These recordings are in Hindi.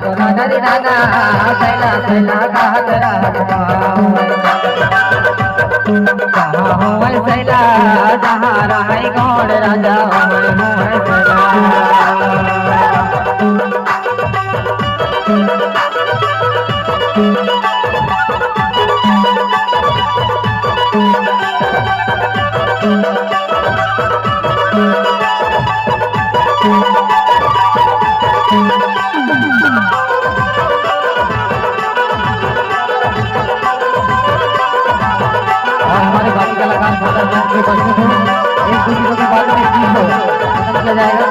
गुना नरी नाना सैला सैला कहत रहत जहाँ हो सैला जहाँ रहे गौड़ राजा हमारे बाकी कलाकार एक दूसरे की बात में किया जाएगा।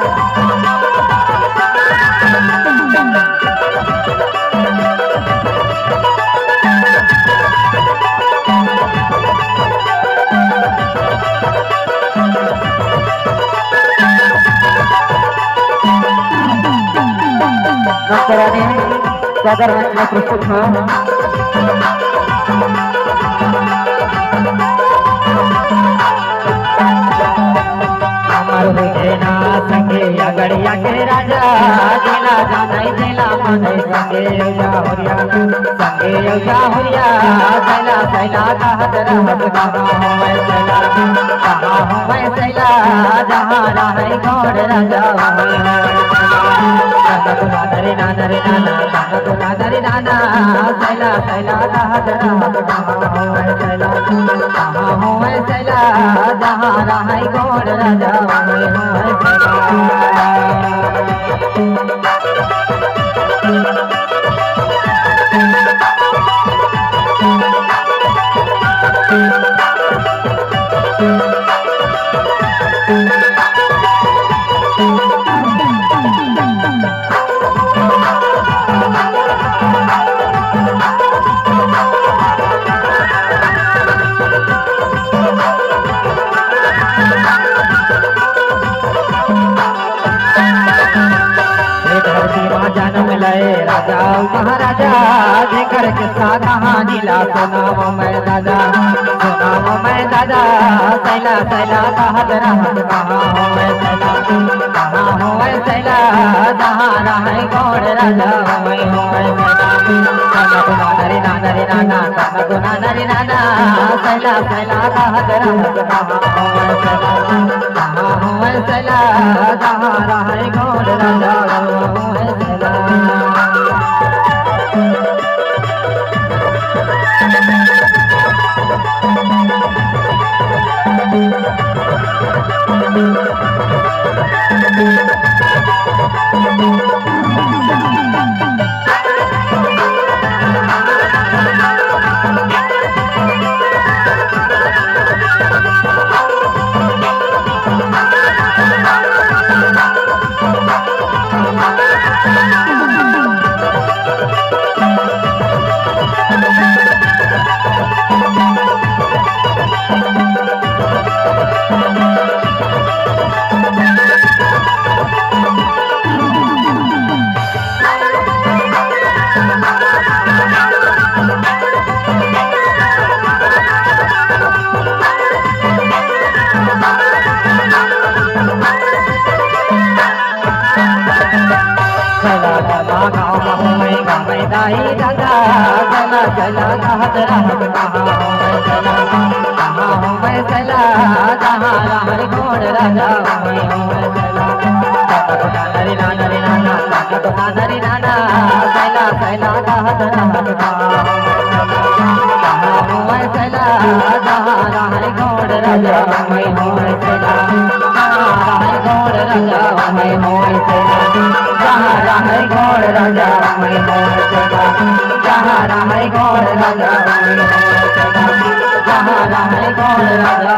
चादर में प्रस्तुत है ना संगे अगड़िया के राजा जिला जाने जिला माने संगे जाहुरिया सैला सैला कहत रहत कहाँ हो सैला जहाँ रहे गौड़ राजा नरी नाना रे नाना नरी नाना सैला सैला कहत रहत कहाँ हो सैला जहाँ रहे गौड़ राजा जन्म लय राजा महाराजा जेकर किस्सा कहानी ला सुनाव मैं दादा सैला सैला कहत रहत कहाँ हो सैला जहाँ रहे गौड़ राजा नरी नाना रे नाना गुना नरी नाना सैला सैला कहत रहत कहाँ हो सैला जहाँ रहे गौड़ राजा दाई दादा चला चला कहत रहत कहाँ हो सैला जहाँ रहे गौड़ राजा नरी नाना रे नाना नरी नाना सैला सैला कहत रहत कहाँ हो सैला जहाँ रहे गौड़ राजा रहे गौड़ राजा जहाँ रहे गौड़ राजा जहाँ रहे गौड़ राजा